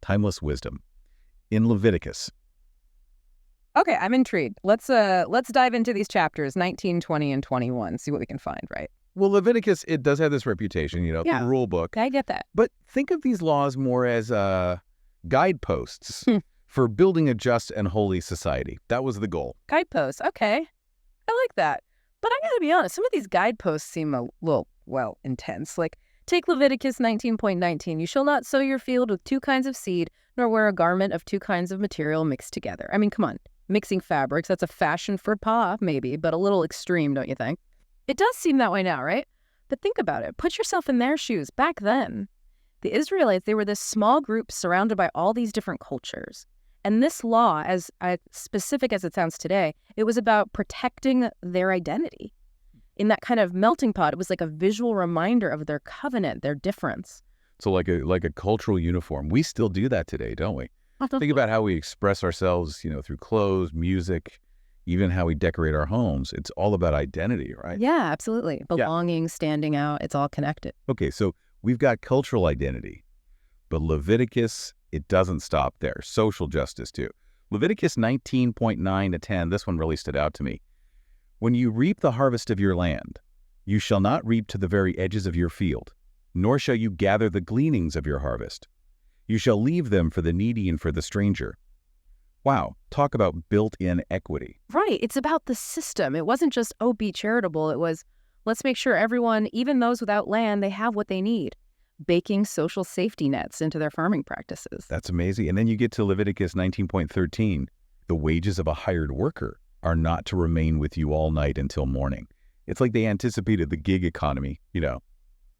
timeless wisdom. In Leviticus. Okay, I'm intrigued. Let's dive into these chapters, 19, 20, and 21, see what we can find, right? Well, Leviticus, it does have this reputation, Yeah. the rule book. I get that. But think of these laws more as guideposts for building a just and holy society. That was the goal. Guideposts, okay. I like that. But I gotta be honest, some of these guideposts seem a little, intense. Like, take Leviticus 19.19. You shall not sow your field with two kinds of seed, nor wear a garment of two kinds of material mixed together. I mean, come on. Mixing fabrics, that's a fashion for pa, maybe, but a little extreme, don't you think? It does seem that way now, right? But think about it. Put yourself in their shoes. Back then, the Israelites, they were this small group surrounded by all these different cultures. And this law, as specific as it sounds today, it was about protecting their identity. In that kind of melting pot, it was like a visual reminder of their covenant, their difference. So like a cultural uniform. We still do that today, don't we? Think about how we express ourselves, through clothes, music, even how we decorate our homes. It's all about identity, right? Yeah, absolutely. Belonging, standing out, it's all connected. Okay, so we've got cultural identity, but Leviticus, it doesn't stop there. Social justice, too. Leviticus 19.9 to 10, this one really stood out to me. When you reap the harvest of your land, you shall not reap to the very edges of your field, nor shall you gather the gleanings of your harvest. You shall leave them for the needy and for the stranger. Wow, talk about built-in equity. Right, it's about the system. It wasn't just, be charitable. It was, let's make sure everyone, even those without land, they have what they need. Baking social safety nets into their farming practices. That's amazing. And then you get to Leviticus 19.13. The wages of a hired worker are not to remain with you all night until morning. It's like they anticipated the gig economy,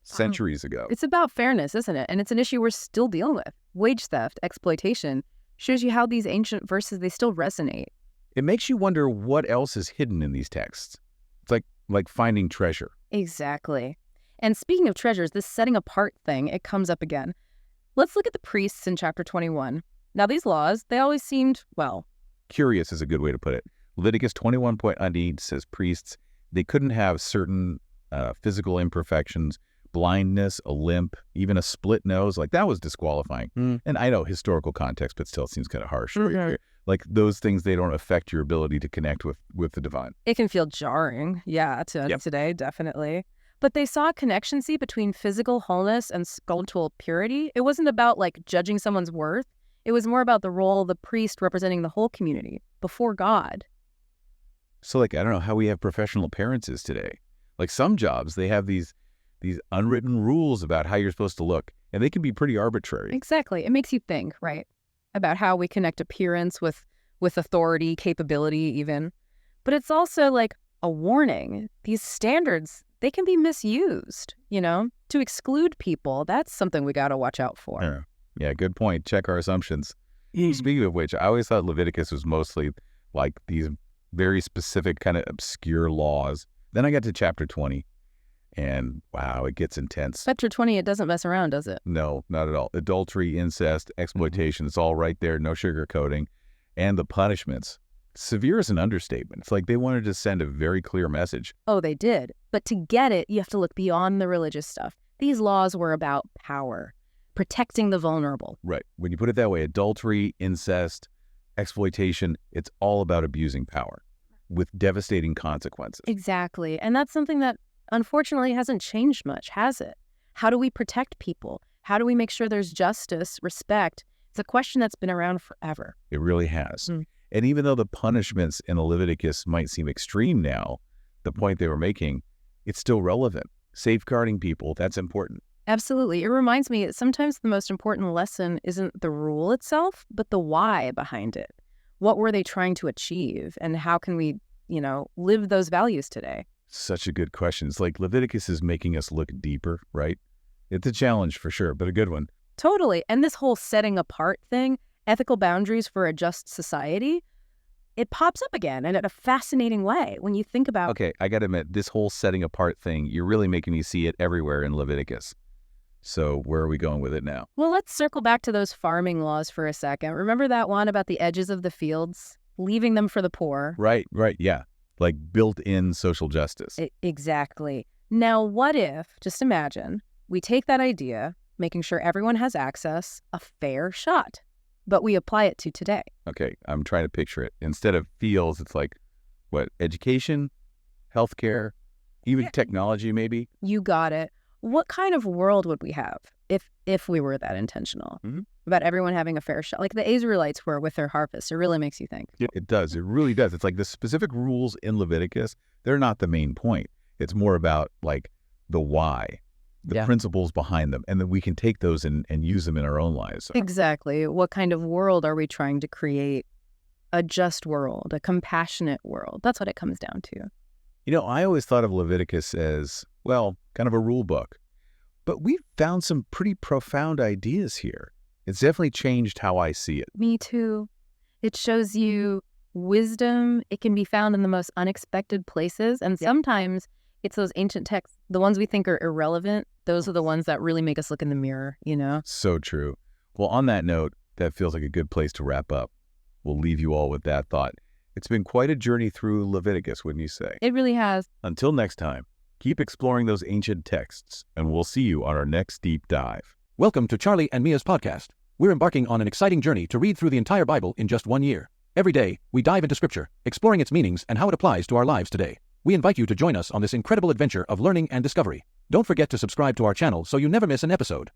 centuries ago. It's about fairness, isn't it? And it's an issue we're still dealing with. Wage theft, exploitation, shows you how these ancient verses, they still resonate. It makes you wonder what else is hidden in these texts. It's like finding treasure. Exactly. And speaking of treasures, this setting apart thing, it comes up again. Let's look at the priests in chapter 21. Now, these laws, they always seemed, curious is a good way to put it. Leviticus 21.8 says priests, they couldn't have certain physical imperfections, blindness, a limp, even a split nose. Like, that was disqualifying. And I know historical context, but still it seems kind of harsh. Mm-hmm. Like, those things, they don't affect your ability to connect with the divine. It can feel jarring, today, definitely. But they saw a connection, between physical wholeness and spiritual purity. It wasn't about, judging someone's worth. It was more about the role of the priest representing the whole community before God. So, I don't know how we have professional appearances today. Like, some jobs, they have these unwritten rules about how you're supposed to look, and they can be pretty arbitrary. Exactly. It makes you think, right, about how we connect appearance with authority, capability even. But it's also like a warning. These standards, they can be misused, to exclude people. That's something we got to watch out for. Yeah, good point. Check our assumptions. Speaking of which, I always thought Leviticus was mostly like these very specific kind of obscure laws. Then I got to chapter 20, and wow, it gets intense. Chapter 20, it doesn't mess around, does it? No, not at all. Adultery, incest, exploitation, it's all right there, no sugarcoating. And the punishments. Severe is an understatement. It's like they wanted to send a very clear message. Oh, they did. But to get it, you have to look beyond the religious stuff. These laws were about power, protecting the vulnerable. Right. When you put it that way, adultery, incest, exploitation, it's all about abusing power with devastating consequences. Exactly. And that's something that unfortunately hasn't changed much, has it? How do we protect people? How do we make sure there's justice, respect? It's a question that's been around forever. It really has. And even though the punishments in Leviticus might seem extreme now, the point they were making, it's still relevant. Safeguarding people, that's important. Absolutely. It reminds me that sometimes the most important lesson isn't the rule itself, but the why behind it. What were they trying to achieve? And how can we, live those values today? Such a good question. It's like Leviticus is making us look deeper, right? It's a challenge for sure, but a good one. Totally. And this whole setting apart thing, ethical boundaries for a just society, it pops up again and in a fascinating way when you think about... Okay, I got to admit, this whole setting apart thing, you're really making me see it everywhere in Leviticus. So where are we going with it now? Well, let's circle back to those farming laws for a second. Remember that one about the edges of the fields, leaving them for the poor? Right, yeah. Like built-in social justice. Exactly. Now, what if, just imagine, we take that idea, making sure everyone has access, a fair shot. But we apply it to today. Okay, I'm trying to picture it. Instead of fields, it's like, what, education, healthcare, even technology maybe? You got it. What kind of world would we have if we were that intentional about everyone having a fair shot? Like the Israelites were with their harvest. It really makes you think. Yeah, it does. It really does. It's like the specific rules in Leviticus, they're not the main point. It's more about like the why, the principles behind them, and then we can take those and use them in our own lives. Exactly. What kind of world are we trying to create? A just world, a compassionate world. That's what it comes down to. You know, I always thought of Leviticus as, well, kind of a rule book. But we've found some pretty profound ideas here. It's definitely changed how I see it. Me too. It shows you wisdom. It can be found in the most unexpected places. And sometimes it's those ancient texts, the ones we think are irrelevant. Those are the ones that really make us look in the mirror, you know? So true. Well, on that note, that feels like a good place to wrap up. We'll leave you all with that thought. It's been quite a journey through Leviticus, wouldn't you say? It really has. Until next time, keep exploring those ancient texts, and we'll see you on our next deep dive. Welcome to Charlie and Mia's podcast. We're embarking on an exciting journey to read through the entire Bible in just 1 year. Every day, we dive into Scripture, exploring its meanings and how it applies to our lives today. We invite you to join us on this incredible adventure of learning and discovery. Don't forget to subscribe to our channel so you never miss an episode.